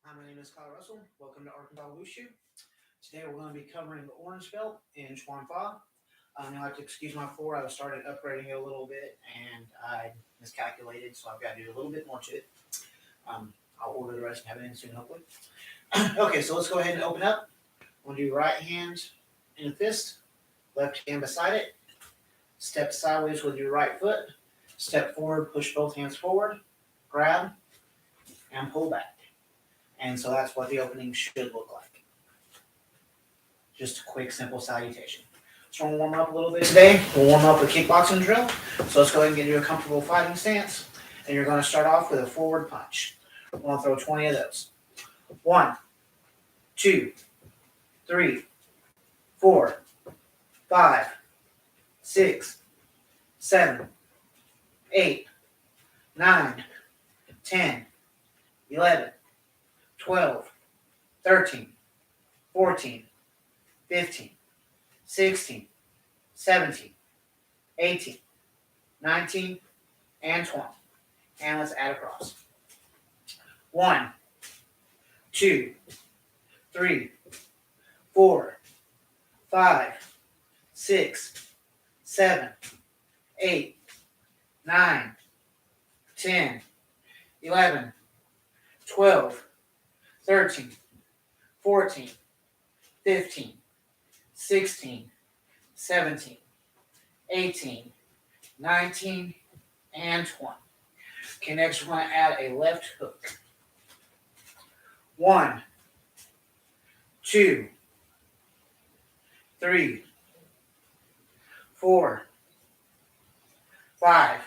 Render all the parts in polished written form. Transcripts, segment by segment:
Hi, my name is Kyle Russell. Welcome to Arkansas Wushu. Today we're going to be covering the orange belt in Chuan Fa. You'll have to excuse my floor. I was started upgrading it a little bit and I miscalculated, so I've got to do a little bit more to it. I'll order the rest and have it in soon, hopefully. Okay, so let's go ahead and open up. We'll do right hand in a fist, left hand beside it. Step sideways with your right foot. Step forward, push both hands forward, grab, and pull back. And so that's what the opening should look like. Just a quick, simple salutation. So we'll warm up a little bit today. We'll warm up a kickboxing drill. So let's go ahead and get you a comfortable fighting stance. And you're going to start off with a forward punch. We're going to throw 20 of those. 1, 2, 3, 4, 5, 6, 7, 8, 9, 10, 11, 12, 13, 14, 15, 16, 17, 18, 19, and 20. And let's add across. 1, 2, 3, 4, 5, 6, 7, 8, 9, 10, 11, 12, 13, 14, 15, 16, 17, 18, 19, and 20. Okay, next we're going to add a left hook. 1, 2, 3, 4, 5,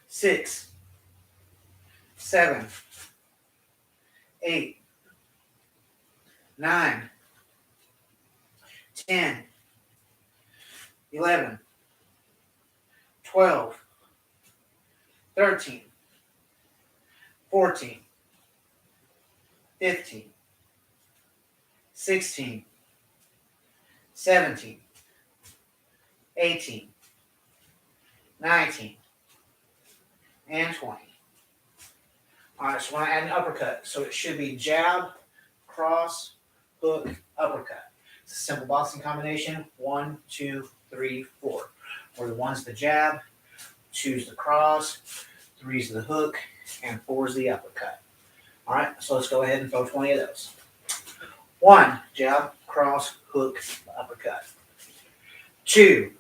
6, 7, 8, 9, 10, 11, 12, 13, 14, 15, 16, 17, 18, 19, and 20. All right, so when I add an uppercut, so it should be jab, cross, hook, uppercut. It's a simple boxing combination. 1, 2, 3, 4. Where the 1's the jab, 2's the cross, 3's the hook, and 4's the uppercut. All right, so let's go ahead and throw 20 of those. 1, jab, cross, hook, uppercut. 2,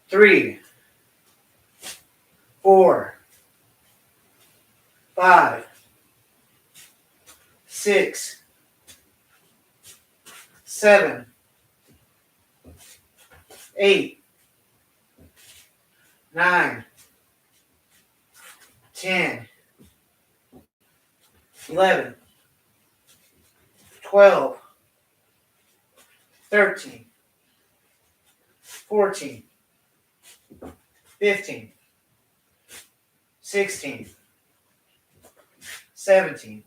3, 4, 5, 6, 7, 8, 9, 10, 11, 12, 13, 14, 15, 16, 17,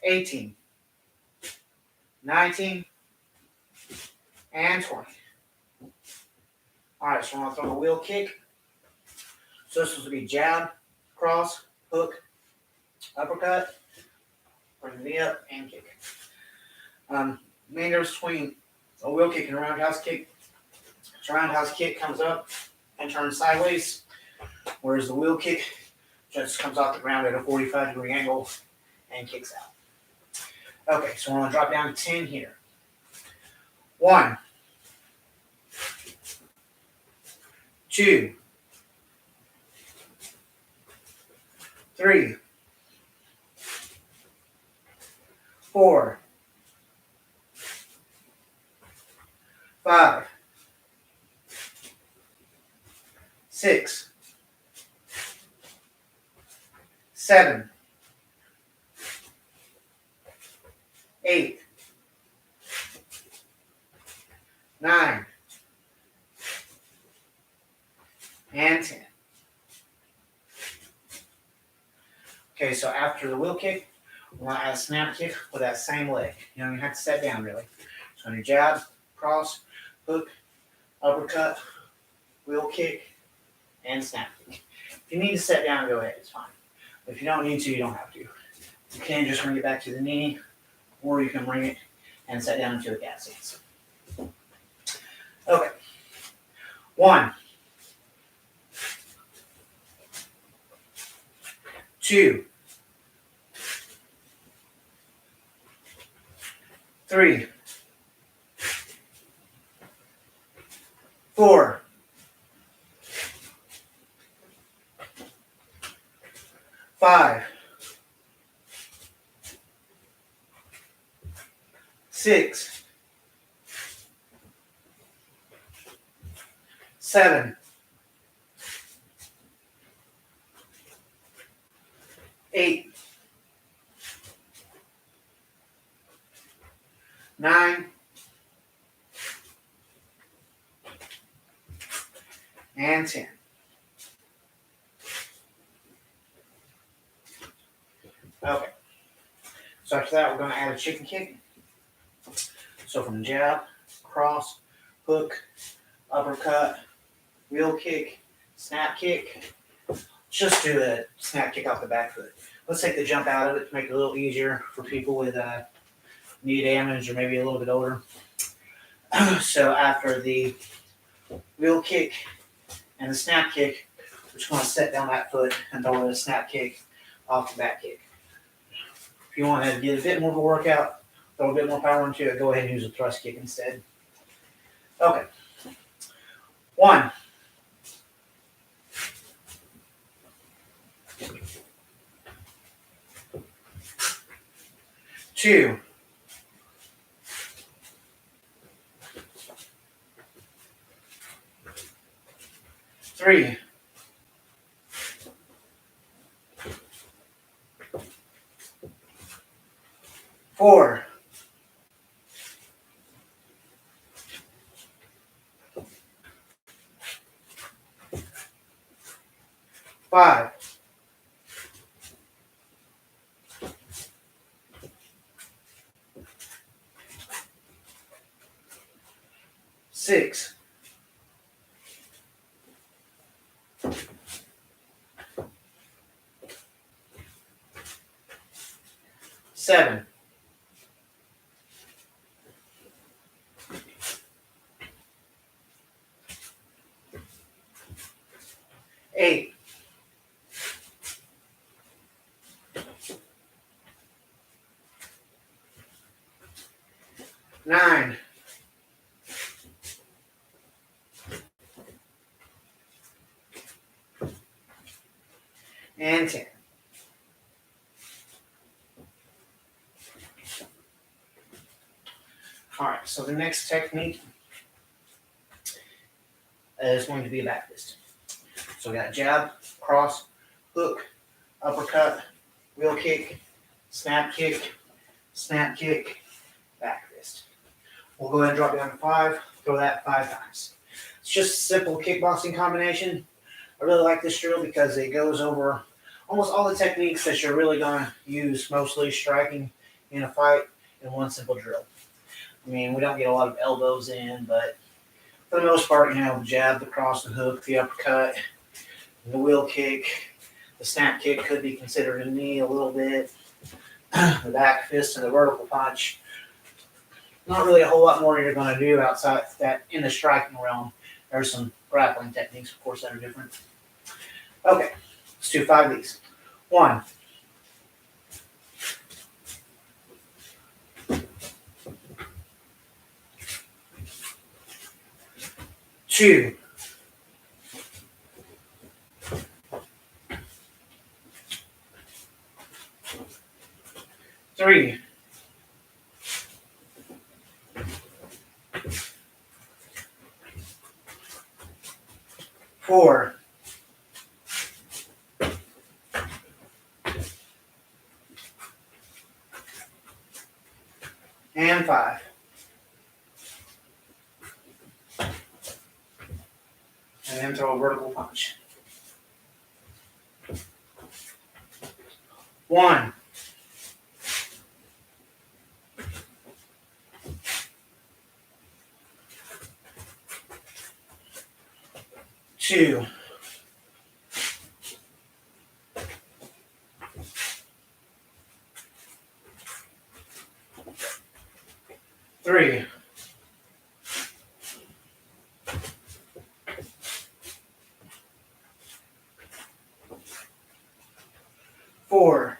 18, 19, and 20. All right, so I'm going to throw a wheel kick. So this will be jab, cross, hook, uppercut, bring the knee up, and kick. Main difference between a wheel kick and a roundhouse kick. So roundhouse kick comes up and turns sideways, whereas the wheel kick just comes off the ground at a 45-degree angle and kicks out. Okay, so we're going to drop down to 10 here. 1, 2, 3, 4, 5, 6, 7, 8, 9, and 10. Okay, so after the wheel kick, we're going to add a snap kick with that same leg. You don't even have to set down, really. So on your jab, cross, hook, uppercut, wheel kick, and snap kick. If you need to set down, go ahead. It's fine. If you don't need to, you don't have to. You can just bring it back to the knee, or you can bring it and set down into a cat stance. Okay. 1, 2, 3, 4, 5, 6, 7, 8, 9, and 10. Okay. So after that, we're going to add a chicken kick. So from jab, cross, hook, uppercut, wheel kick, snap kick. Just do a snap kick off the back foot. Let's take the jump out of it to make it a little easier for people with knee damage or maybe a little bit older. So after the wheel kick and the snap kick, we're just going to set down that foot and throw a snap kick off the back kick. If you want to get a bit more of a workout, throw a bit more power into it, go ahead and use a thrust kick instead. Okay. 1, 2, 3, 4, 5, 6, 7, 8, 9, and 10. All right, so the next technique is going to be a back fist. So we got jab, cross, hook, uppercut, wheel kick, snap kick, back fist. We'll go ahead and drop down to 5, throw that 5 times. It's just a simple kickboxing combination. I really like this drill because it goes over almost all the techniques that you're really going to use, mostly striking in a fight, in one simple drill. I mean, we don't get a lot of elbows in, but for the most part, you know, the jab, the cross, the hook, the uppercut, the wheel kick, the snap kick could be considered a knee a little bit, the back fist and the vertical punch. Not really a whole lot more you're going to do outside that in the striking realm. There's some grappling techniques, of course, that are different. Okay, let's do 5 of these. 1, 2, 3, 4, 5. And then throw a vertical punch. 1, 2, 3, 4,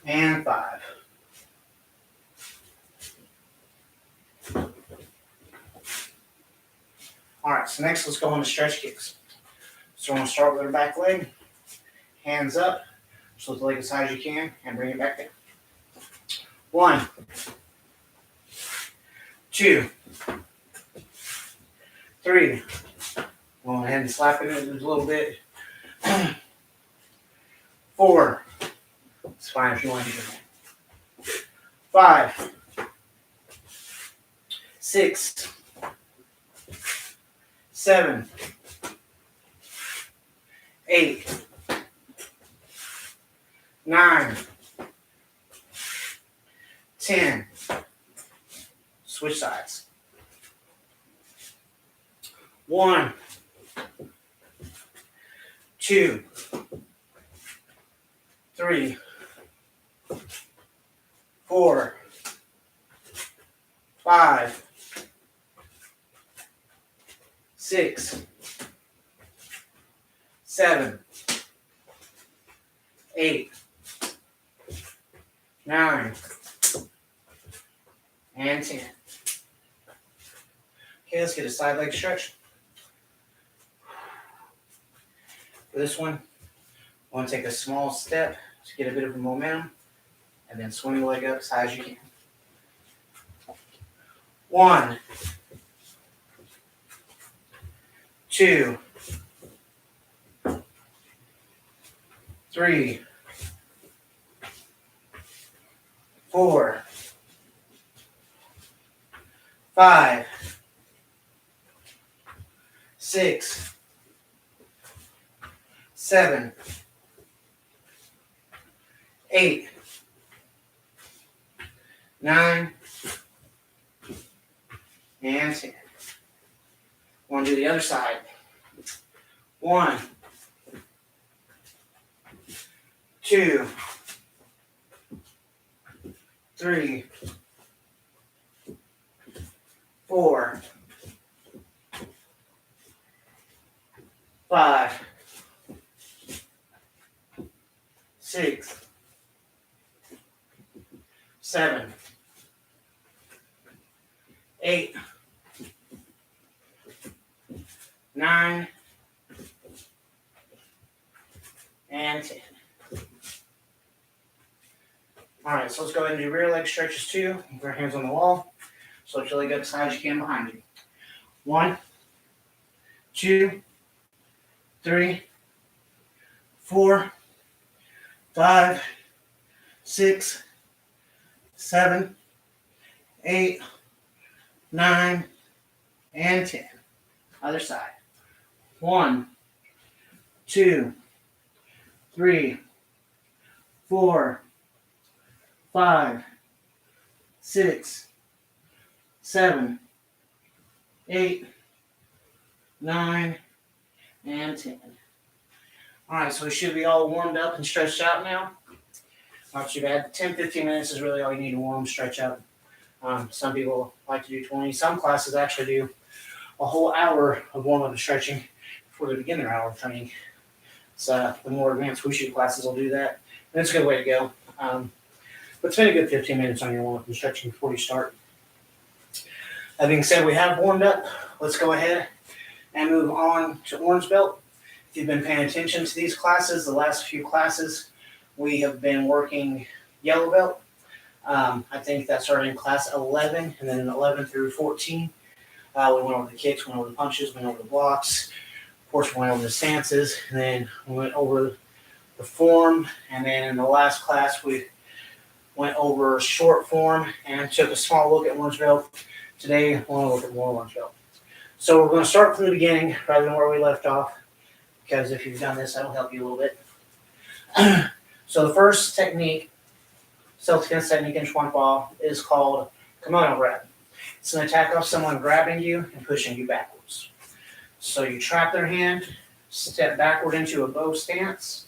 and 5. All right, so next let's go on to stretch kicks. So we're going to start with our back leg, hands up, just lift the leg as high as you can, and bring it back down. 1, 2, 3. Go ahead and slap it in a little bit. 4. It's fine if you want to do that. 5, 6, 7, 8, 9, 10. Switch sides. 1, 2, 3, 4, 5, 6, 7, 8, 9, and 10. Okay, let's get a side leg stretch. For this one, I want to take a small step to get a bit of momentum, and then swing the leg up as high as you can. 1, 2, 3, 4, 5, 6, 7, 8, 9, and 10. Want to do the other side. 1, 2, 3, 4, 5, 6, 7, 8, 9, and 10. All right, so let's go ahead and do rear leg stretches too. Keep our hands on the wall. So lift your leg up as high as you can behind you. 1, 2, 3, 4, 5, 6, 7, 8, 9, and 10. Other side. 1, 2, 3, 4, 5, 6, 7, 8, 9, and 10. All right, so we should be all warmed up and stretched out now. Not too bad. 10-15 minutes is really all you need to warm, stretch out. Some people like to do 20. Some classes actually do a whole hour of warm-up and stretching before they begin their hour of training. So the more advanced Wushu classes will do that. And it's a good way to go. But spend a good 15 minutes on your warm-up and stretching before you start. That being said, we have warmed up. Let's go ahead and move on to orange belt. If you've been paying attention to these classes, the last few classes, we have been working yellow belt. I think that started in class 11, and then 11 through 14. We went over the kicks, went over the punches, went over the blocks. Of course, we went over the stances, and then we went over the form. And then in the last class, we went over short form and took a small look at orange belt. Today, I want to look at more orange belt. So we're going to start from the beginning rather than where we left off, because if you've done this, that'll help you a little bit. So the first technique, self-defense technique in Chuan Fa, is called kimono grab. It's an attack off someone grabbing you and pushing you backwards. So you trap their hand, Step backward into a bow stance.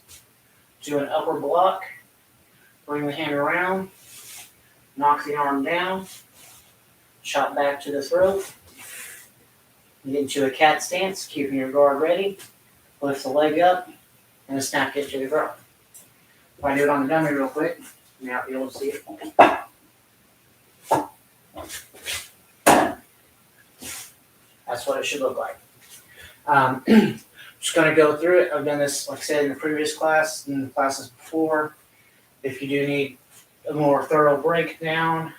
Do an upper block. Bring the hand around. Knock the arm down. Chop back to the throat. Get into a cat stance, keeping your guard ready. Lift the leg up, and a snap kick to the throat. If I do it on the dummy real quick, you may not be able to see it. That's what it should look like. Just going to go through it. I've done this, like I said, in the previous class and the classes before. If you do need a more thorough breakdown,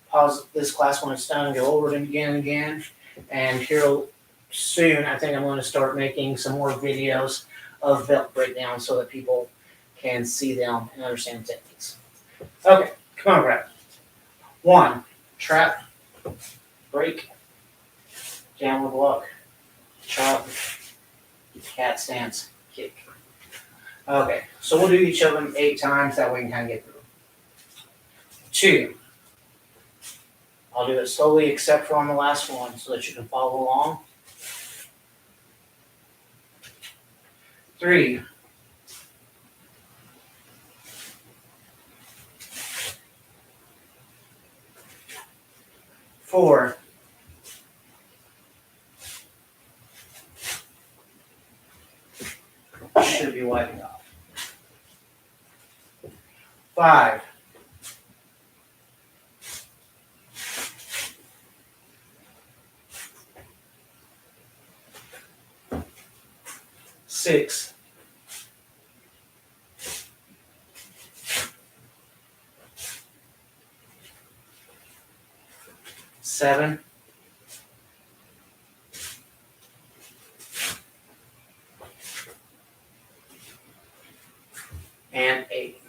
pause this class when it's done, go over it again and again. And here soon, I think I'm going to start making some more videos of belt breakdown so that people can see them and understand the techniques. Okay, come on, grab. 1, trap, break, downward block, chop, cat stance, kick. Okay, so we'll do each of them 8 times, that way we can kind of get through. 2. I'll do it slowly except for on the last one so that you can follow along. 3. 4. 'Should be wiping off. 5. 6. 7. 8.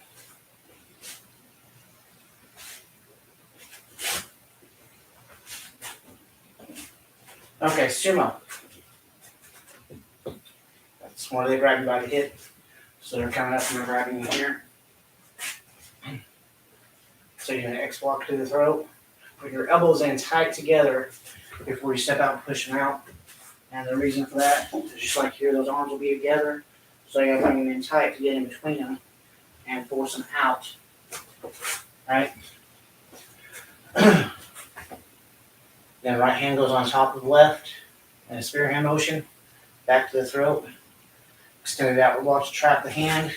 Okay, sumo. That's where they grab you by the hip. So they're coming up and they're grabbing you here. So you're going to X block to the throat. Put your elbows in tight together before you step out and push them out. And the reason for that is just like here, those arms will be together. So you got to bring them in tight to get in between them and force them out. Right? Then right hand goes on top of the left and a spear hand motion back to the throat. Extended outward block to trap the hand.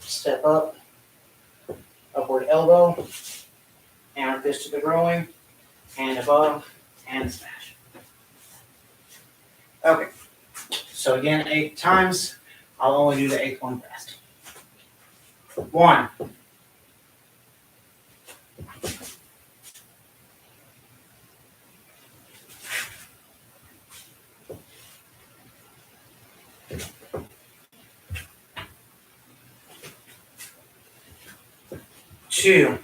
Step up. Upward elbow. Hammer fist to the groin. Hand above. And smash. Okay. So again, 8 times. I'll only do the 8th one fast. 1. 2.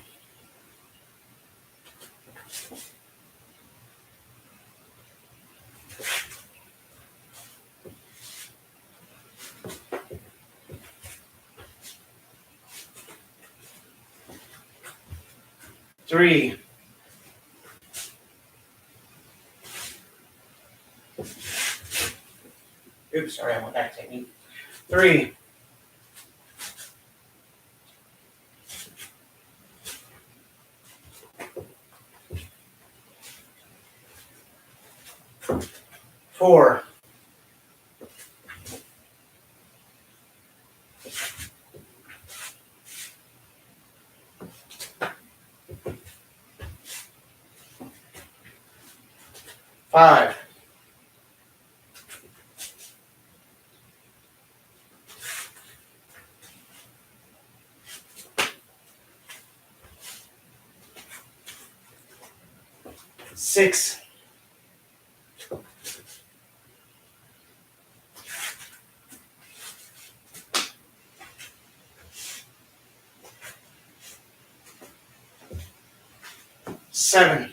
3. 'Oops, sorry, I went back technique. 3. 4. 5. 6. 7.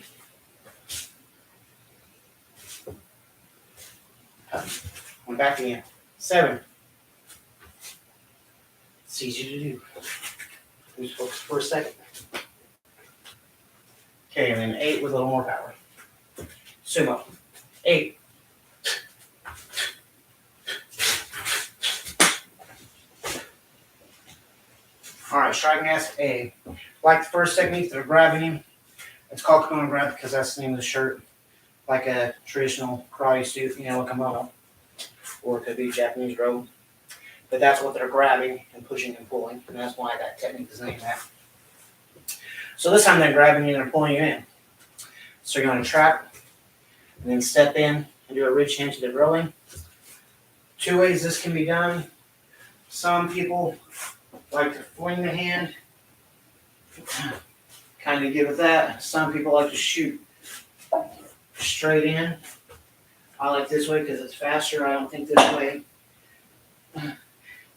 Went back again. 7. It's easy to do. Just focus for a second. Okay, and then 8 with a little more power. Sumo. 8. All right, striking S, A. Like the first technique, they're grabbing you. It's called kimono grab because that's the name of the shirt. Like a traditional karate suit, you know, a kimono. Or it could be a Japanese robe. But that's what they're grabbing and pushing and pulling. And that's why that technique is named that. So this time they're grabbing you and they're pulling you in. So you're going to trap and then step in and do a ridge hand to the rowing. Two ways this can be done. Some people like to fling the hand, kind of give it that. Some people like to shoot straight in. I like this way because it's faster. I don't think this way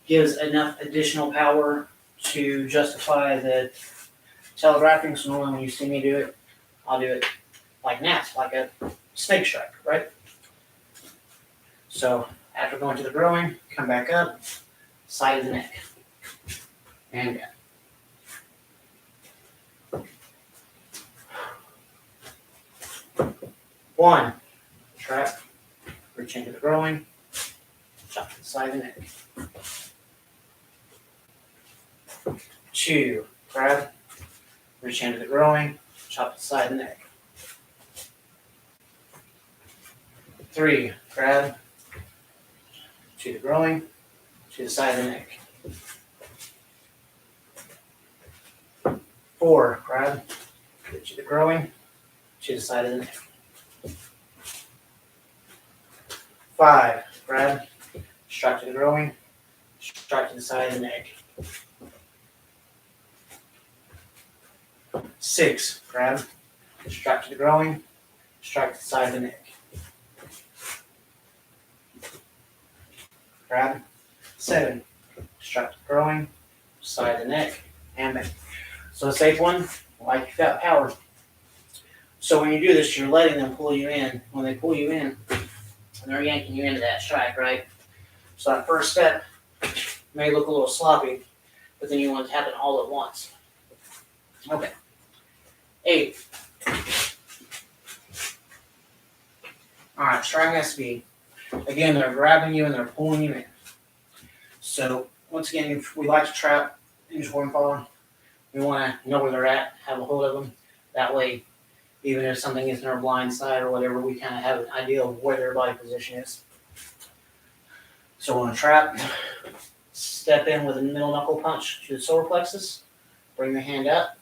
gives enough additional power to justify the telegraphing. So normally when you see me do it, I'll do it like gnats, like a snake strike, right? So after going to the growing, come back up, side of the neck, and down. One, trap, reach into the growing, chop to the side of the neck. Two, grab, reach into the growing, chop to the side of the neck. Three, grab, to the growing, to the side of the neck. Four, grab, to the growing, to the side of the neck. Five, grab, strike to the growing, strike to the side of the neck. Six, grab, strike to the growing, strike to the side of the neck. Grab. Seven, strike to the growing, side of the neck, and back. So a safe one, like you've got power. So when you do this, you're letting them pull you in. When they pull you in, they're yanking you into that strike, right? So that first step may look a little sloppy, but then you want it to happen all at once. Okay. 8. All right, striking at speed. Again, they're grabbing you and they're pulling you in. So once again, if we like to trap in Chuan Fa, we want to know where they're at, have a hold of them. That way, even if something is in our blind side or whatever, we kind of have an idea of where their body position is. So we're going to trap, step in with a middle knuckle punch to the solar plexus, bring the hand up,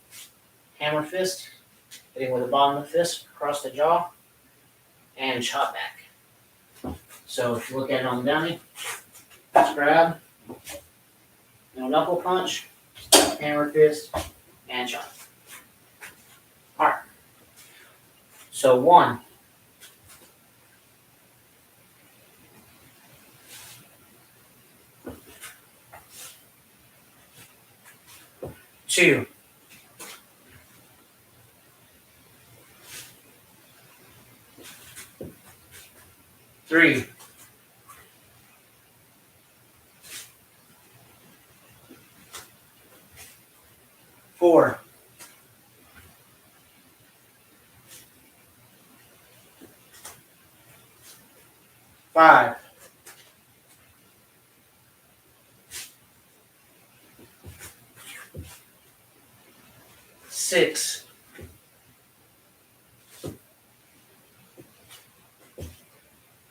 hammer fist, hitting with the bottom of the fist across the jaw, and chop back. So if you look at it on the dummy, let's grab, middle knuckle punch, hammer fist, and chop. All right. So 1. 2. 3. 4. 5. 6.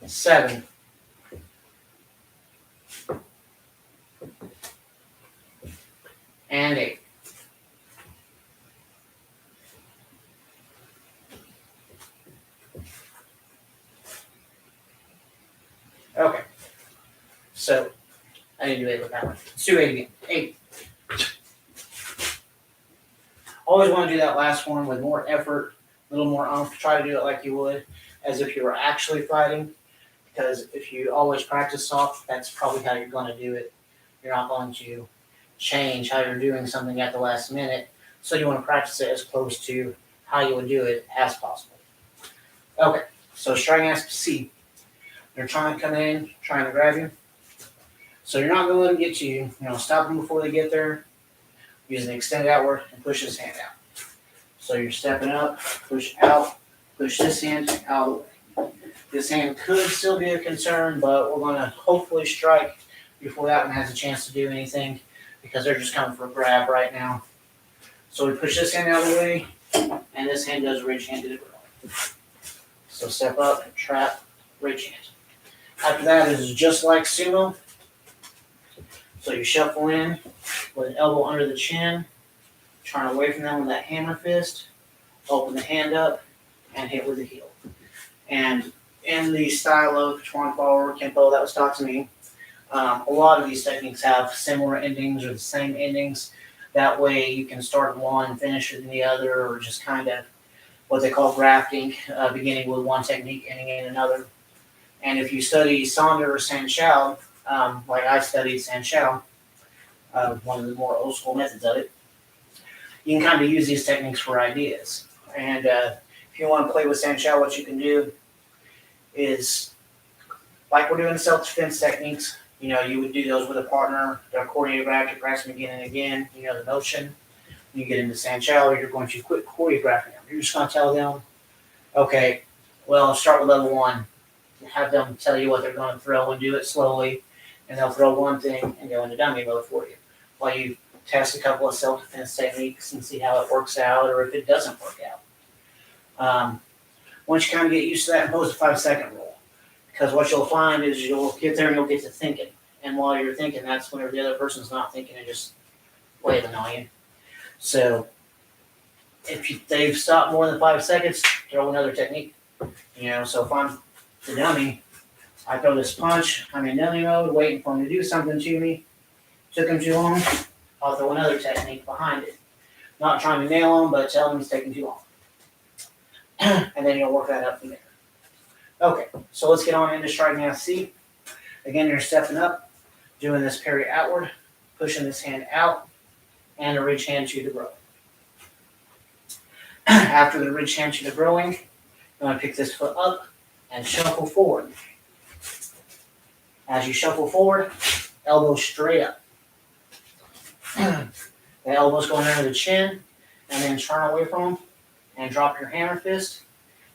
7. 8. Okay. So I need to do 8 with that one. Let's do 8 again. 8. Always want to do that last one with more effort, a little more oomph. Try to do it like you would as if you were actually fighting. Because if you always practice soft, that's probably how you're going to do it. You're not going to change how you're doing something at the last minute. So you want to practice it as close to how you would do it as possible. Okay, so striking at C. They're trying to come in, trying to grab you. So you're not going to let them get to you. Stop them before they get there. Use an extend outward and push this hand out. So you're stepping up, push out, push this hand out of the way. This hand could still be a concern, but we're going to hopefully strike before that one has a chance to do anything. because they're just coming for a grab right now. So we push this hand out of the way, and this hand goes ridge hand to the ground. So step up, trap, ridge hand. After that is just like sumo. So you shuffle in with an elbow under the chin, turn away from them with that hammer fist, open the hand up, and hit with the heel. And in the style of Chuan Fa or Kenpo that was taught to me, a lot of these techniques have similar endings or the same endings. That way you can start one, finish in the other, or just kind of what they call grafting, beginning with one technique, ending in another. And if you study Sonder or Sanshao, like I studied Sanshao, one of the more old school methods of it, you can kind of use these techniques for ideas. And if you want to play with Sanshao, what you can do is, like we're doing self-defense techniques, you would do those with a partner. They're choreographed, you practice them again and again. You know the motion. You get into Sanshao, you're going to quit choreographing them. You're just going to tell them, okay, well, start with level 1. Have them tell you what they're going to throw and do it slowly. And they'll throw one thing and go into dummy mode for you, while you test a couple of self-defense techniques and see how it works out or if it doesn't work out. Once you kind of get used to that, impose a 5-second rule. Because what you'll find is you'll get there and you'll get to thinking. And while you're thinking, that's whenever the other person's not thinking and just waving on you. So if they've stopped more than 5 seconds, throw another technique. So if I'm the dummy, I throw this punch, I'm in dummy mode, waiting for him to do something to me. Took him too long, I'll throw another technique behind it. Not trying to nail him, but tell him it's taking too long. And then you'll work that up from there. Okay, so let's get on into striking out C. Again, you're stepping up, doing this parry outward, pushing this hand out, and a ridge hand to the growing. After the ridge hand to the growing, you're going to pick this foot up and shuffle forward. As you shuffle forward, elbow straight up. The elbow's going under the chin, and then turn away from them and drop your hammer fist.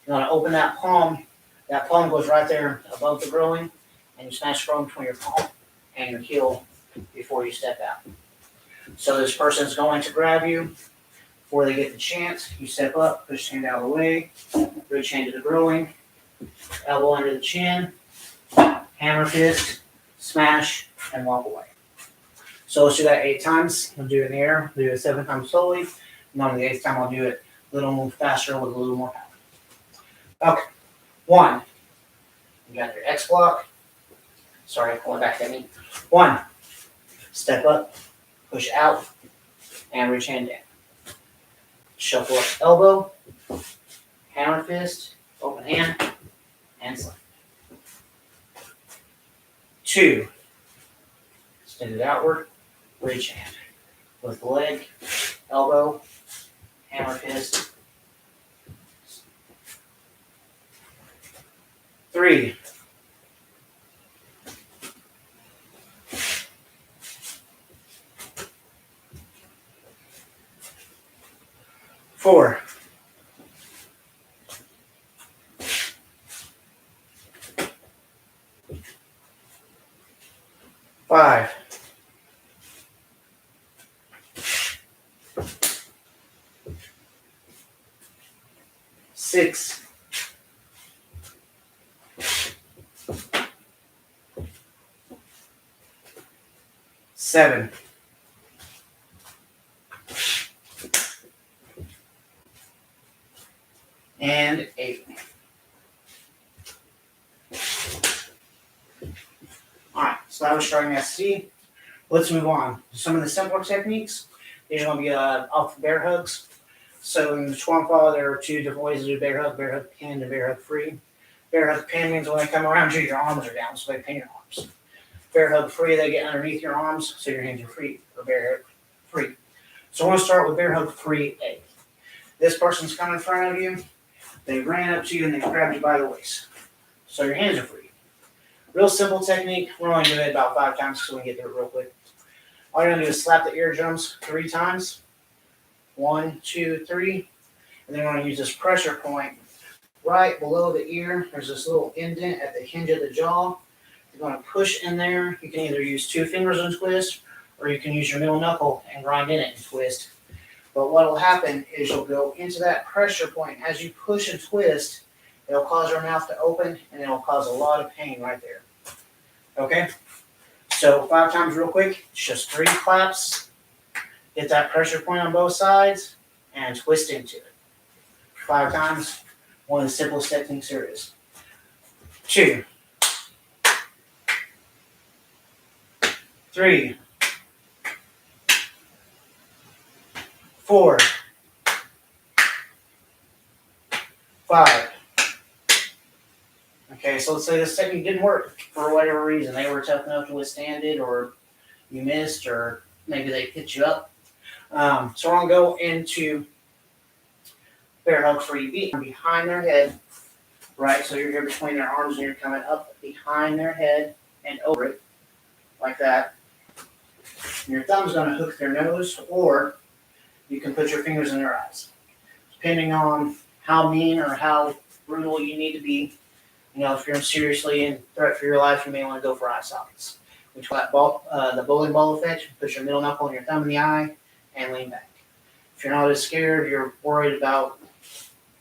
You're going to open that palm. That palm goes right there above the growing, and you smash strong between your palm and your heel before you step out. So this person's going to grab you. Before they get the chance, you step up, push hand out of the way, ridge hand to the growing, elbow under the chin, hammer fist, smash, and walk away. So let's do that 8 times. We'll do it in the air. We'll do it 7 times slowly. And on the 8th time, I'll do it a little more faster with a little more power. Okay. 1. You got your X block. Sorry, going back at me. 1. Step up, push out, and reach hand down. Shuffle up elbow, hammer fist, open hand, and slide. 2. Extend it outward, ridge hand. With the leg, elbow, hammer fist. 3. 4. 5. 6. 7. 8. Alright, so that was starting at C. Let's move on. Some of the simpler techniques. These are going to be off bear hugs. So in the Chuan Fa, there are 2 different ways to do bear hug pinned and bear hug free. Bear hug pinned means when they come around you, your arms are down, so they pin your arms. Bear hug free, they get underneath your arms, so your hands are free, or bear hug free. So I want to start with bear hug free A. This person's coming in front of you. They ran up to you and they grabbed you by the waist. So your hands are free. Real simple technique. We're only doing it about 5 times so we can get through it real quick. All you're going to do is slap the eardrums 3 times. 1, 2, 3. And then we're going to use this pressure point right below the ear. There's this little indent at the hinge of the jaw. You're going to push in there. You can either use 2 fingers and twist, or you can use your middle knuckle and grind in it and twist. But what will happen is you'll go into that pressure point. As you push and twist, it'll cause your mouth to open, and it'll cause a lot of pain right there. Okay? So 5 times real quick. It's just 3 claps. Get that pressure point on both sides, and twist into it. 5 times. One of the simplest techniques there is. 2. 3. 4. 5. Okay, so let's say this technique didn't work for whatever reason. They were tough enough to withstand it, or you missed, or maybe they hit you up. So we're going to go into bear hug free behind their head, right? So you're here between their arms and you're coming up behind their head and over it, like that. And your thumb's going to hook their nose, or you can put your fingers in their eyes. Depending on how mean or how brutal you need to be. You know, if you're seriously in threat for your life, you may want to go for eye sockets. Which got the bowling ball effect. Put your middle knuckle and your thumb in the eye and lean back. If you're not as scared, you're worried about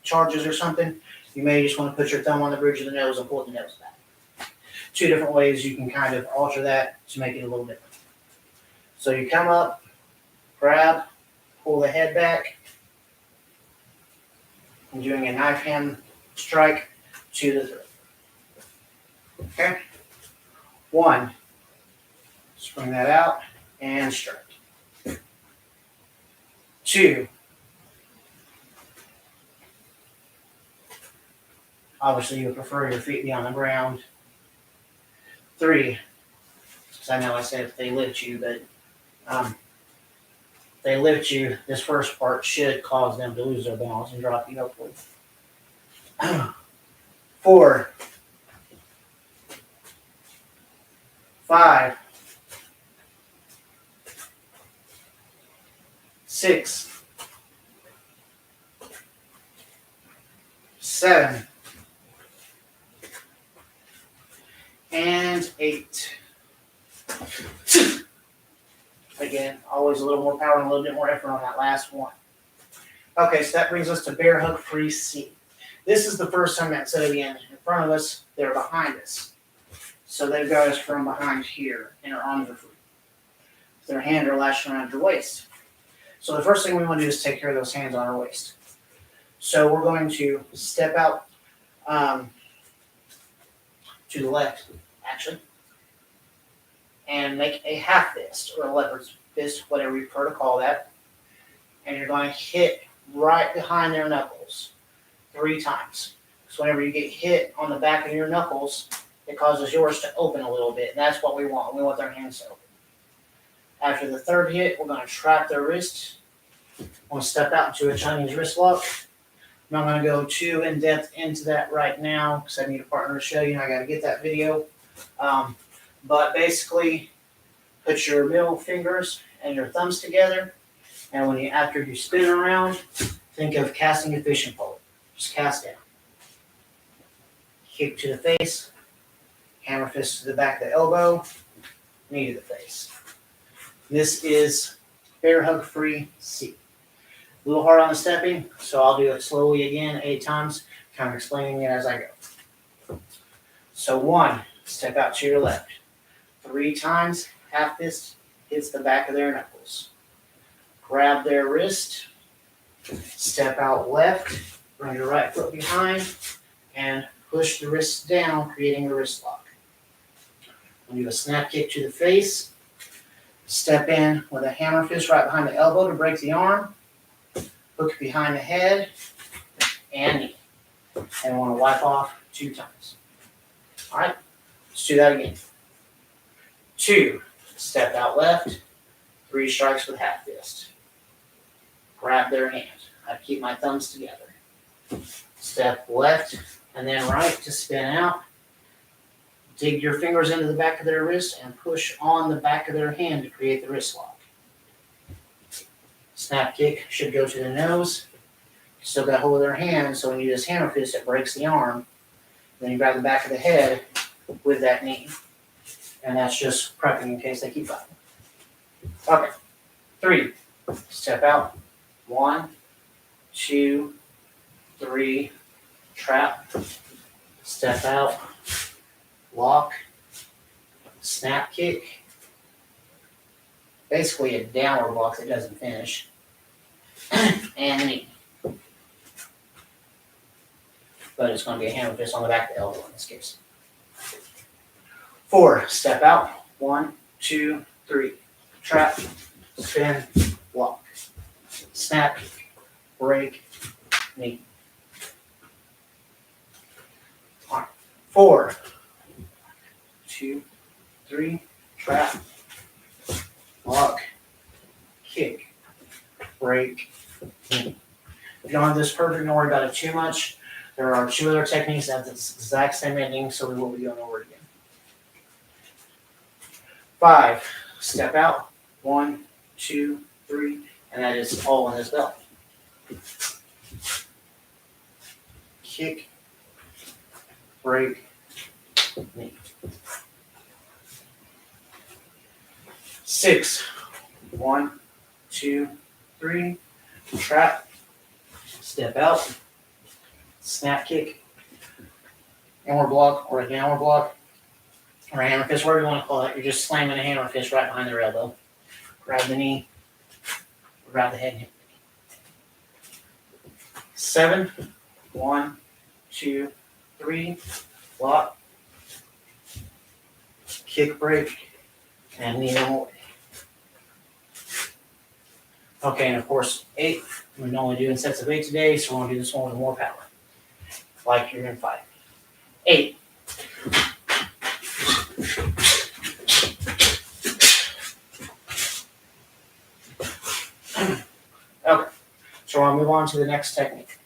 charges or something, you may just want to put your thumb on the bridge of the nose and pull the nose back. 2 different ways you can kind of alter that to make it a little different. So you come up, grab, pull the head back. I'm doing a knife hand strike to the throat. Okay? 1. Spring that out and strike. 2. Obviously, you would prefer your feet be on the ground. 3. Because I know I said if they lift you, but if they lift you, this first part should cause them to lose their balance and drop you upward. 4. 5. 6. 7. And 8. Again, always a little more power and a little bit more effort on that last one. Okay, so that brings us to bear hug free C. This is the first time that instead of being in front of us, they're behind us. So they've got us from behind here, and our arms are free. Their hands are lashed around your waist. So the first thing we want to do is take care of those hands on our waist. So we're going to step out to the left, actually, and make a half fist or a leopard's fist, whatever you prefer to call that. And you're going to hit right behind their knuckles 3 times. So whenever you get hit on the back of your knuckles, it causes yours to open a little bit, and that's what we want. We want their hands to open. After the 3rd hit, we're going to trap their wrist. We're going to step out into a Chinese wrist lock. I'm not going to go too in-depth into that right now because I need a partner to show you, and I got to get that video. But basically, put your middle fingers and your thumbs together, and after you spin around, think of casting a fishing pole. Just cast down. Kick to the face, hammer fist to the back of the elbow, knee to the face. This is bear hug free C. A little hard on the stepping, so I'll do it slowly again 8 times, kind of explaining it as I go. So 1, step out to your left. 3 times, half fist hits the back of their knuckles. Grab their wrist, step out left, bring your right foot behind, and push the wrist down, creating a wrist lock. We'll do a snap kick to the face, step in with a hammer fist right behind the elbow to break the arm, hook behind the head, and knee. And want to wipe off 2 times. All right, let's do that again. 2, step out left, 3 strikes with half fist. Grab their hand. I keep my thumbs together. Step left and then right to spin out. Dig your fingers into the back of their wrist and push on the back of their hand to create the wrist lock. Snap kick should go to the nose. Still got hold of their hand, so when you do this hammer fist, it breaks the arm. Then you grab the back of the head with that knee. And that's just prepping in case they keep fighting. Okay. 3. Step out. 1, 2, 3. Trap. Step out. Lock. Snap kick. Basically a downward block that doesn't finish. And knee. But it's going to be a hammer fist on the back of the elbow in this case. 4. Step out. 1, 2, 3. Trap. Spin. Lock. Snap. Break. Knee. 4. 2, 3. Trap. Lock. Kick. Break. Knee. If you don't have this perfect, don't worry about it too much. There are 2 other techniques that have the exact same ending, so we will be going over it again. 5. Step out. 1, 2, 3. And that is all in this belt. Kick. Break. Knee. 6. 1, 2, 3. Trap. Step out. Snap kick. Inward block or a downward block. Or a hammer fist, whatever you want to call it. You're just slamming a hammer fist right behind their elbow. Grab the knee. Grab the head and hit the knee. 7. 1, 2, 3. Lock. Kick break. And knee on the way. Okay, and of course, 8. We're only doing sets of 8 today, so we're going to do this one with more power. Like you're in 5. 8. Okay, so we're going to move on to the next technique.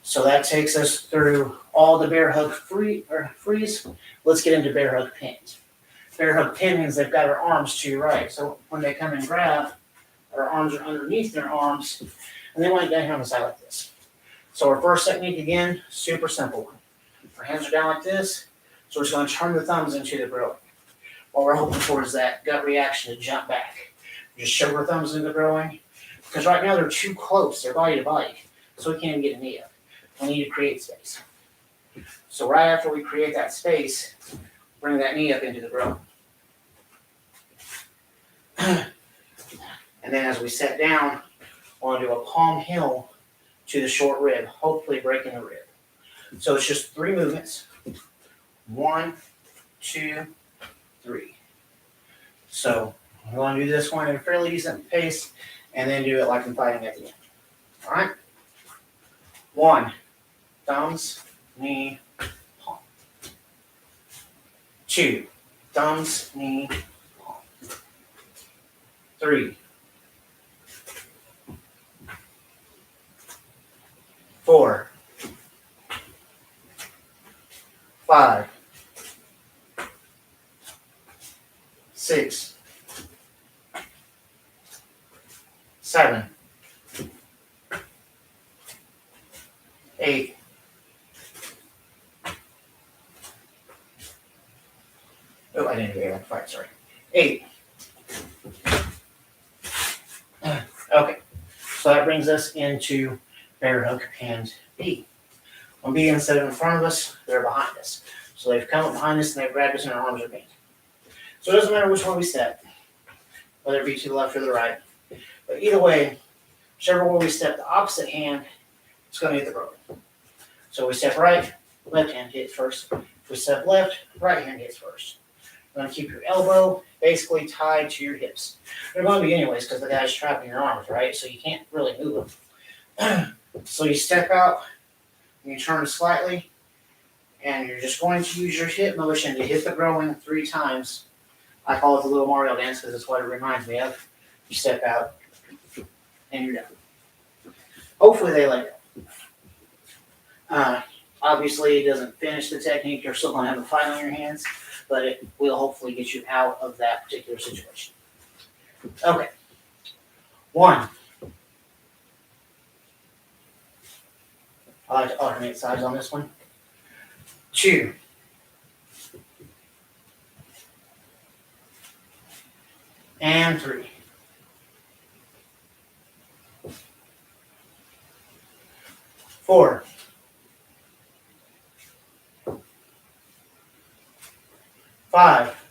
So that takes us through all the bear hug freeze. Let's get into bear hug pins. Bear hug pin means they've got our arms to your right. So when they come and grab, our arms are underneath their arms, and they want to get down on the side like this. So our first technique, again, super simple one. Our hands are down like this, so we're just going to turn the thumbs into the growing. What we're hoping for is that gut reaction to jump back. Just shove our thumbs into the growing, because right now they're too close, they're body to body, so we can't even get a knee up. We need to create space. So right after we create that space, bring that knee up into the growing. And then as we set down, we're going to do a palm heel to the short rib, hopefully breaking the rib. So it's just 3 movements. 1, 2, 3. So we're going to do this one at a fairly decent pace, and then do it like I'm fighting at the end. All right? 1, thumbs, knee, palm. 2, thumbs, knee, palm. 3, 4, 5, 6, 7, 8, 8. Okay, so that brings us into bear hug pin B. On B, instead of in front of us, they're behind us. So they've come up behind us and they've grabbed us and our arms are bent. So it doesn't matter which one we step, whether it be to the left or the right. But either way, whichever way we step, the opposite hand is going to hit the rope. So we step right, left hand hits first. If we step left, right hand hits first. You're going to keep your elbow basically tied to your hips. They're going to be anyways because the guy's trapping your arms, right? So you can't really move them. So you step out, and you turn slightly, and you're just going to use your hip motion to hit the growing 3 times. I call it the little Mario dance because it's what it reminds me of. You step out, and you're done. Hopefully they let go. Obviously, it doesn't finish the technique. You're still going to have a fight on your hands, but it will hopefully get you out of that particular situation. Okay. 1. I like to alternate sides on this one. 2. And 3. 4, 5,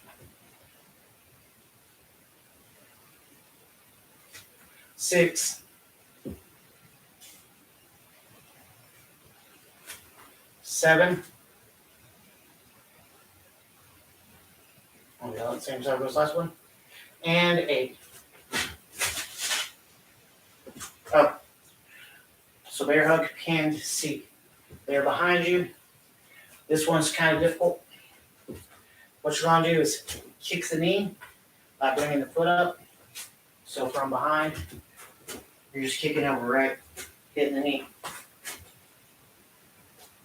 6, 7. Okay, same side as last one. And 8. Up. So bear hug, hand, seat. They're behind you. This one's kind of difficult. What you're going to do is kick the knee by bringing the foot up. So from behind, you're just kicking over, right? Hitting the knee.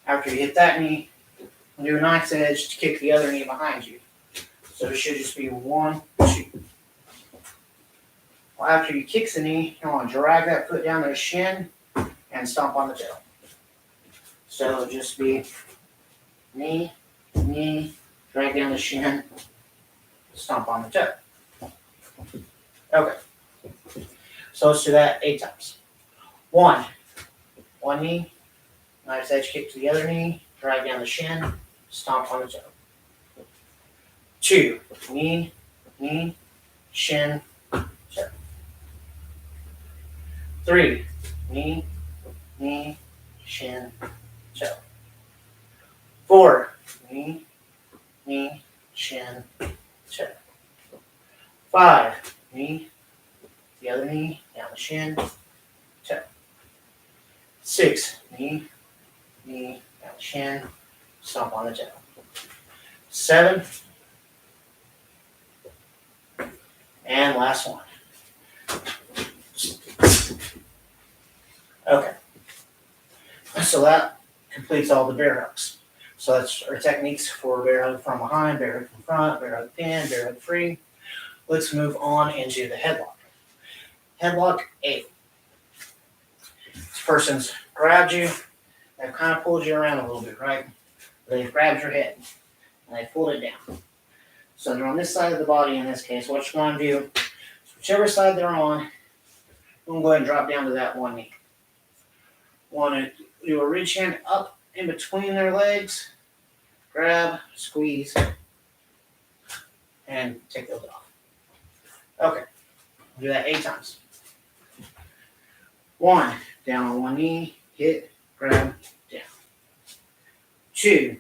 After you hit that knee, do a knife's edge to kick the other knee behind you. So it should just be 1, 2. Well, after you kick the knee, you want to drag that foot down their shin and stomp on the toe. So it'll just be knee, knee, drag down the shin, stomp on the toe. Okay. So let's do that 8 times. 1, one knee, knife's edge kick to the other knee, drag down the shin, stomp on the toe. 2, knee, knee, shin, toe. 3, knee, knee, shin, toe. 4, knee, knee, shin, toe. 5, knee, the other knee, down the shin, toe. 6, knee, knee, down the shin, stomp on the toe. 7, and last one. Okay. So that completes all the bear hugs. So that's our techniques for bear hug from behind, bear hug from front, bear hug pin, bear hug free. Let's move on into the headlock. Headlock 8. This person's grabbed you, they've kind of pulled you around a little bit, right? They've grabbed your head, and they pulled it down. So they're on this side of the body in this case. What you're going to do, whichever side they're on, I'm going to go ahead and drop down to that one knee. Want to do a ridge hand up in between their legs, grab, squeeze, and take those off. Okay, do that 8 times. 1, down on one knee, hit, grab, down. 2,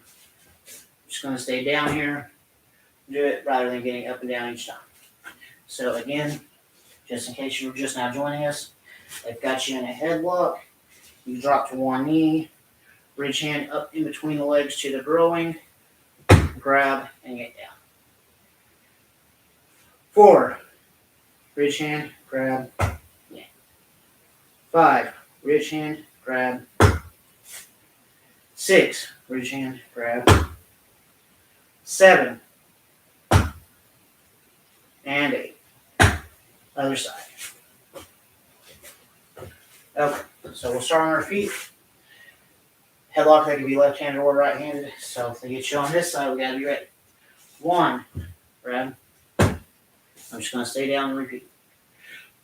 just going to stay down here, do it rather than getting up and down each time. So again, just in case you're just now joining us, they've got you in a headlock. You drop to one knee, ridge hand up in between the legs to the growing, grab, and get down. 4, ridge hand, grab, yeah. 5, ridge hand, grab. 6, ridge hand, grab. 7, and 8. Other side. Okay, so we'll start on our feet. Headlock, they can be left-handed or right-handed. So if they get you on this side, we gotta be ready. 1, grab. I'm just gonna stay down and repeat.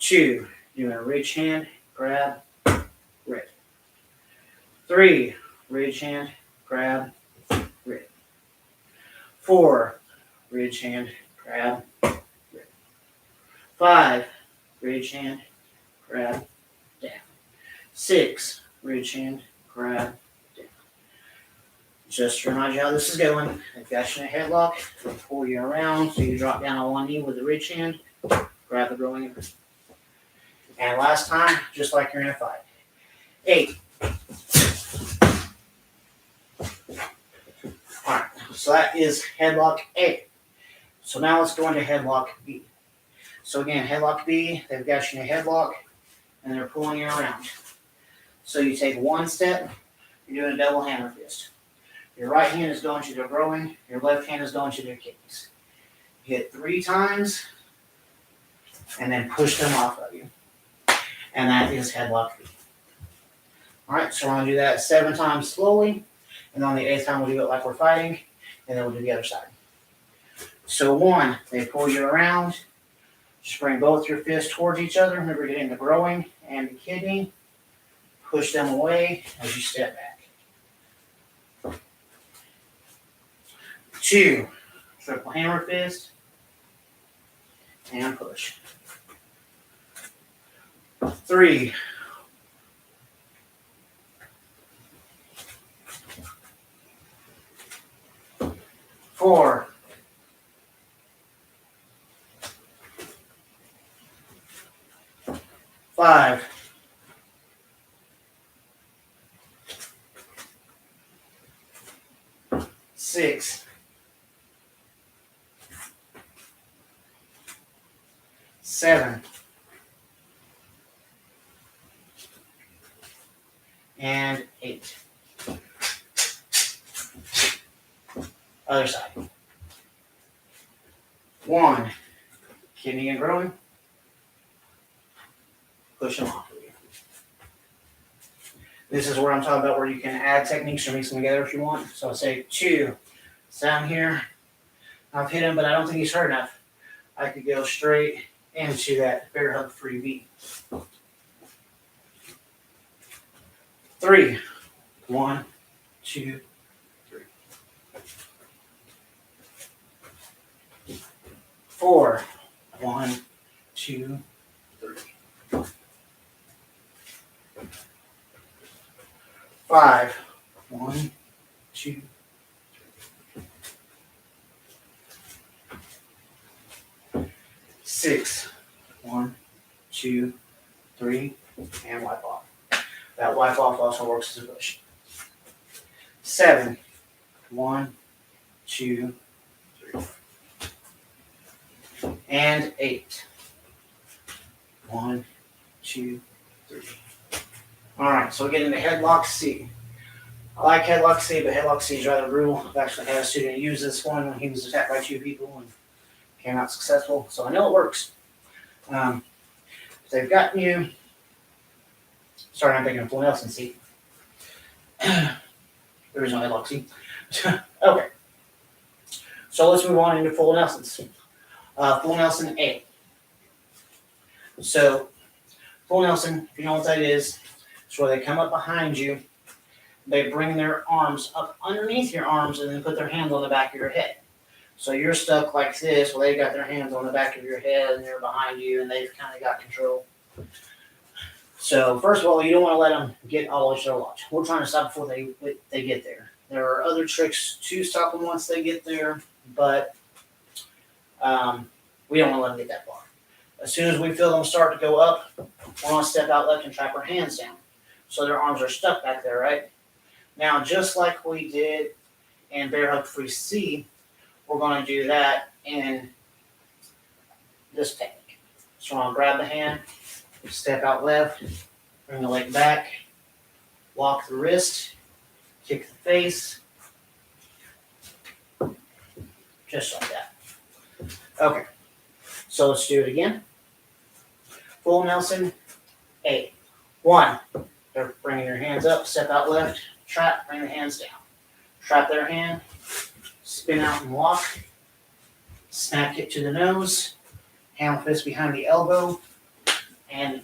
2, doing a ridge hand, grab, rip. 3, ridge hand, grab, rip. 4, ridge hand, grab, rip. 5, ridge hand, grab, down. 6, ridge hand, grab, down. Just to remind you how this is going, I've got you in a headlock, pull you around, so you drop down on one knee with the ridge hand, grab the growing hand. And last time, just like you're in a fight. 8. Alright, so that is headlock A. So now let's go into headlock B. So again, headlock B, they've got you in a headlock, and they're pulling you around. So you take one step, you're doing a double hammer fist. Your right hand is going to the growing, your left hand is going to their kidneys. Hit 3 times, and then push them off of you. And that is headlock B. Alright, so we're going to do that 7 times slowly, and on the 8th time we'll do it like we're fighting, and then we'll do the other side. So 1, they pull you around, just bring both your fists towards each other. Remember, getting the growing and the kidney. Push them away as you step back. 2, triple hammer fist, and push. 3, 4, 5, 6, 7, and 8. Other side. 1, kidney and growing. Push them off of you. This is where I'm talking about where you can add techniques or mix them together if you want. So I'll say 2, down here. I've hit him, but I don't think he's hurt enough. I could go straight into that bear hug free beat. 3, 1, 2, 3. 4, 1, 2, 3. 5, 1, 2, 3. 6, 1, 2, 3, and wipe off. That wipe off also works as a push. 7, 1, 2, 3. And 8. 1, 2, 3. All right, so we get into headlock C. I like headlock C, but headlock C is rather brutal. I've actually had a student use this one when he was attacked by 2 people and came out successful, so I know it works. If they've gotten you, sorry, I'm thinking of full Nelson C. There is no headlock C. Okay, so let's move on into full Nelsons. Full Nelson A. So, full Nelson, if you know what that is, it's where they come up behind you, they bring their arms up underneath your arms and then put their hands on the back of your head. So you're stuck like this, well, they got their hands on the back of your head and they're behind you and they've kind of got control. So first of all, you don't want to let them get all the way to their watch. We're trying to stop before they get there. There are other tricks to stop them once they get there, but we don't want to let them get that far. As soon as we feel them start to go up, we're going to step out left and trap our hands down. So their arms are stuck back there, right? Now, just like we did in bear hug free C, we're going to do that in this technique. So I'll grab the hand, step out left, bring the leg back, lock the wrist, kick the face, just like that. Okay, so let's do it again. Full Nelson A. 1, they're bringing your hands up, step out left, trap, bring the hands down. Trap their hand, spin out and walk, snap kick to the nose, hand fist behind the elbow, and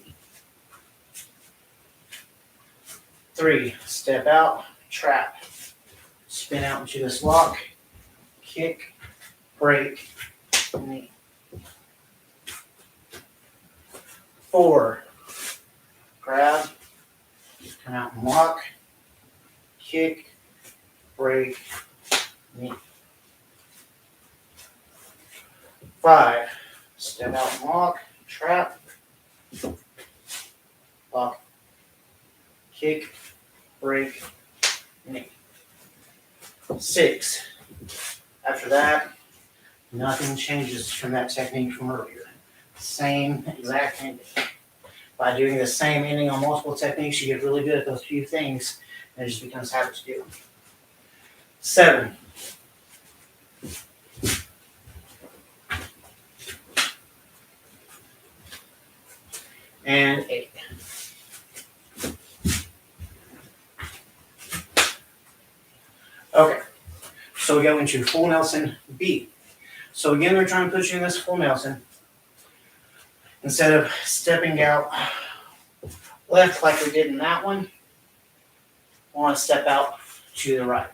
3, step out, trap, spin out into this lock, kick, break, knee. 4, grab, come out and walk, kick, break, knee. 5, step out and walk, trap, lock, kick, break, knee. 6, after that, nothing changes from that technique from earlier. Same exact thing. By doing the same ending on multiple techniques, you get really good at those few things, and it just becomes habit to do. 7. And 8. Okay, so we go into full Nelson B. So again, they're trying to put you in this full Nelson. Instead of stepping out left like we did in that one. We want to step out to the right.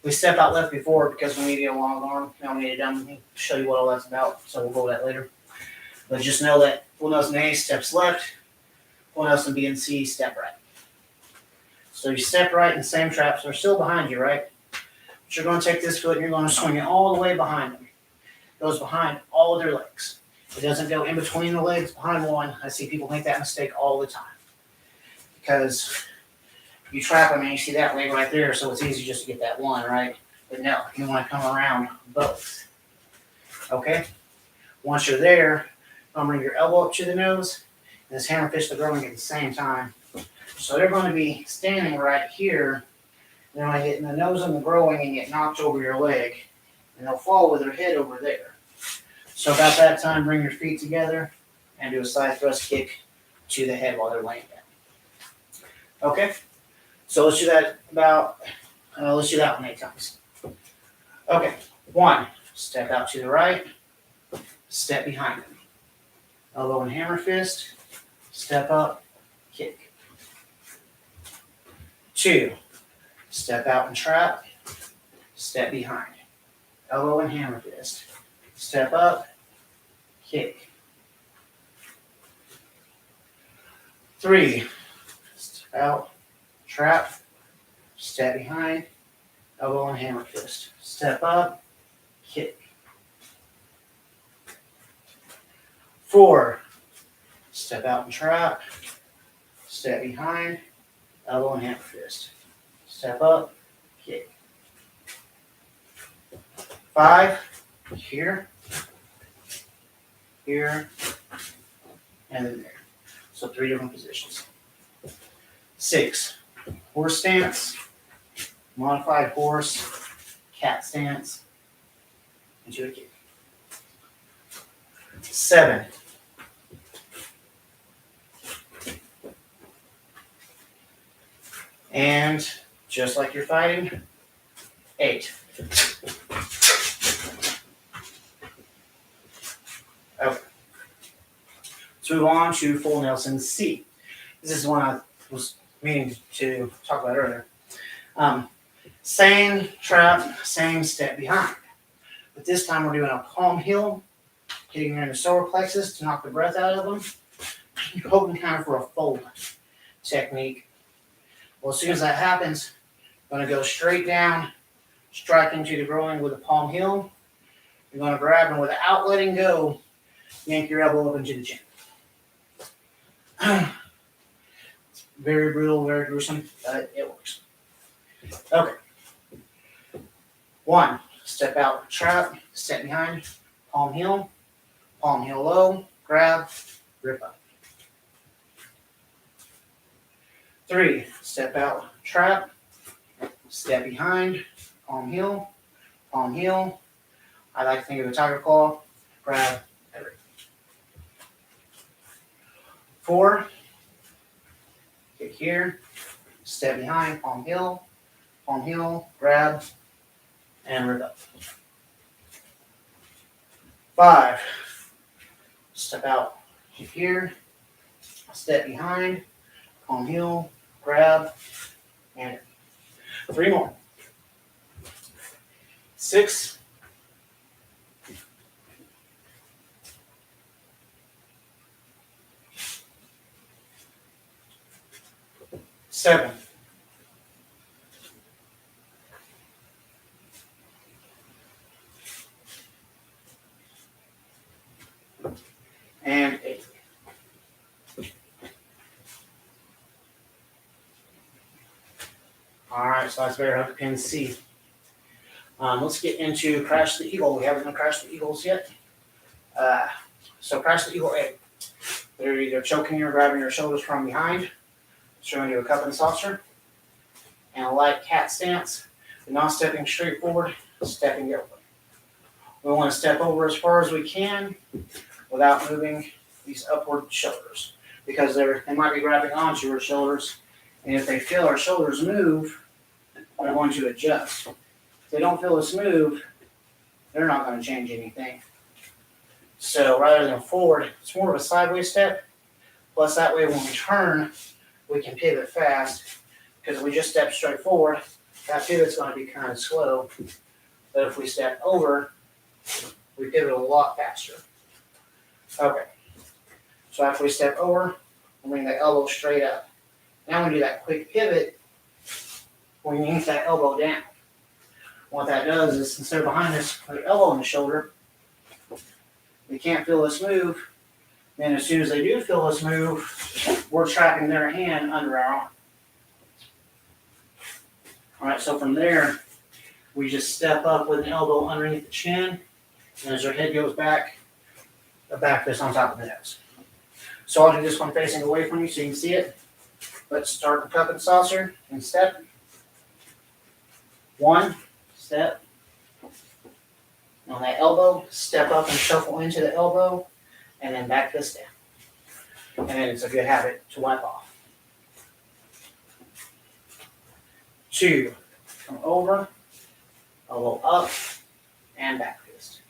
We stepped out left before because we need to get a long arm. Now we need it done. Let me show you what all that's about. So we'll go over that later. But just know that full Nelson A steps left, full Nelson B and C step right. So you step right and same traps are still behind you, right? But you're going to take this foot and you're going to swing it all the way behind them. It goes behind all of their legs. It doesn't go in between the legs behind one. I see people make that mistake all the time. Because you trap them and you see that leg right there, so it's easy just to get that one, right? But no, you want to come around both. Okay? Once you're there, bring your elbow up to the nose, and this hammer fist are growing at the same time. So they're going to be standing right here. They're going to hit the nose on the growing and get knocked over your leg. And they'll fall with their head over there. So about that time, bring your feet together and do a side thrust kick to the head while they're laying down. Okay? So let's do that let's do that one 8 times. Okay. 1, step out to the right, step behind them. Elbow and hammer fist, step up, kick. 2, step out and trap, step behind. Elbow and hammer fist, step up, kick. 3, step out, trap, step behind, elbow and hammer fist, step up, kick. 4, step out and trap, step behind, elbow and hammer fist, step up, kick. 5, here, here, and then there. So 3 different positions. 6, horse stance, modified horse, cat stance, into a kick. 7, and just like you're fighting, 8. Okay. Let's move on to full Nelson C. This is one I was meaning to talk about earlier. Same trap, same step behind. But this time we're doing a palm heel, hitting in the solar plexus to knock the breath out of them. You're hoping kind of for a fold technique. Well, as soon as that happens, I'm going to go straight down, striking to the groin with a palm heel. You're going to grab and without letting go, yank your elbow up into the chin. It's very brutal, very gruesome, but it works. Okay. 1, step out, trap, step behind, palm heel low, grab, rip up. 3, step out, trap, step behind, palm heel. I like to think of a tiger claw, grab, and rip. 4, kick here, step behind, palm heel, grab, and rip up. 5, step out, kick here, step behind, palm heel, grab, and rip. 3 more. 6, 7, and 8. All right, so that's bear hug pin C. Let's get into Crash the Eagle. We haven't done Crash the Eagles yet. So Crash the Eagle A. They're either choking you or grabbing your shoulders from behind, showing you a cup and saucer, and a light cat stance. You're not stepping straight forward, stepping over. We want to step over as far as we can without moving these upward shoulders because they might be grabbing onto your shoulders, and if they feel our shoulders move, they're going to adjust. If they don't feel us move, they're not going to change anything. So rather than forward, it's more of a sideways step. Plus that way when we turn, we can pivot fast, because if we just step straight forward, that pivot's going to be kind of slow. But if we step over, we pivot a lot faster. Okay. So after we step over, we bring the elbow straight up. Now we do that quick pivot, we yank that elbow down. What that does is, instead of behind us, put the elbow on the shoulder. They can't feel us move. Then as soon as they do feel us move, we're trapping their hand under our arm. All right, so from there, we just step up with an elbow underneath the chin, and as our head goes back, the back fist on top of the nose. So I'll do this one facing away from you so you can see it. Let's start the cup and saucer and step. 1, step. On that elbow, step up and shuffle into the elbow, and then back fist down. And then it's a good habit to wipe off. 2, come over, elbow up, and back fist.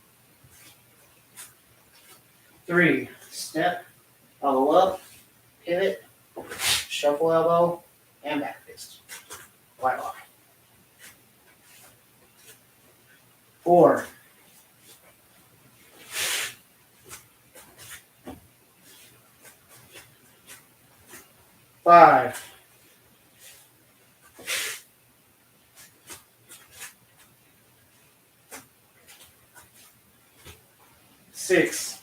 3, step, elbow up, pivot, shuffle elbow, and back fist. Wipe off. 4, 5, 6,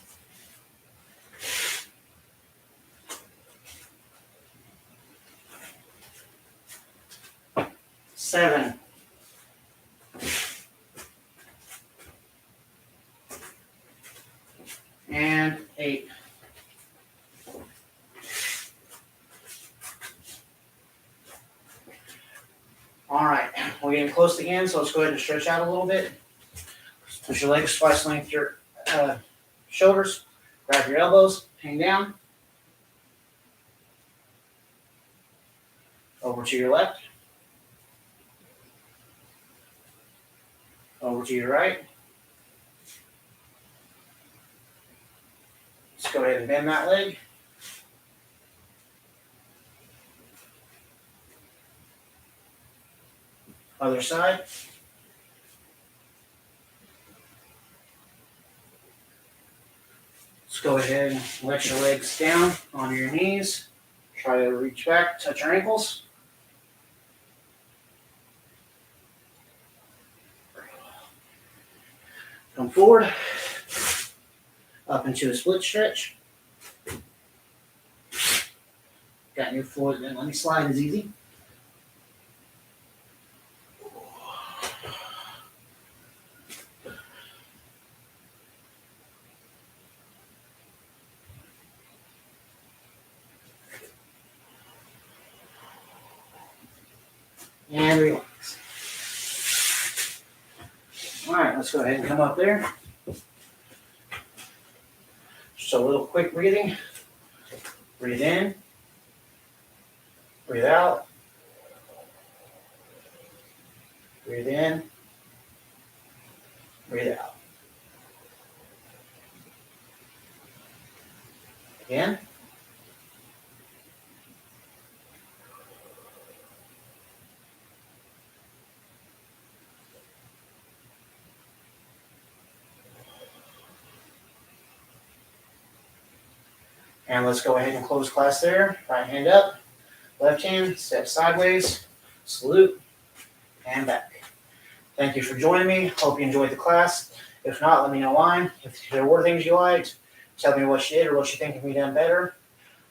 7, 8. All right, we're getting close again, so let's go ahead and stretch out a little bit. Push your legs twice length your shoulders. Grab your elbows, hang down. Over to your left. Over to your right. Let's go ahead and bend that leg. Other side. Let's go ahead and let your legs down onto your knees. Try to reach back, touch your ankles. Come forward, up into a split stretch. Got new floor, then let me slide is easy. And relax. All right, let's go ahead and come up there. Just a little quick breathing. Breathe in. Breathe out. Breathe in. Breathe out. Again. And let's go ahead and close class there. Right hand up, left hand, step sideways, salute, and back. Thank you for joining me. Hope you enjoyed the class. If not, let me know why. If there were things you liked, tell me what you did or what you think can be done better.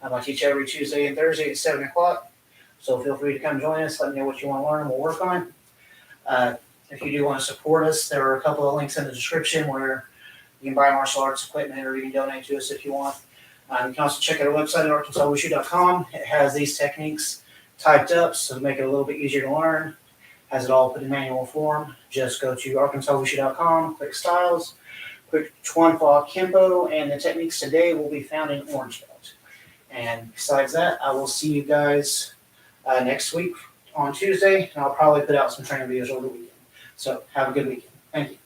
I teach every Tuesday and Thursday at 7 o'clock. So feel free to come join us. Let me know what you want to learn and we'll work on. If you do want to support us, there are a couple of links in the description where you can buy martial arts equipment or you can donate to us if you want. You can also check out our website at arkansaswushu.com. It has these techniques typed up so to make it a little bit easier to learn. Has it all put in manual form. Just go to arkansaswushu.com, click styles, click Chuan Fa Kenpo, and the techniques today will be found in Orange Belt. And besides that, I will see you guys next week on Tuesday, and I'll probably put out some training videos over the weekend. So have a good weekend. Thank you.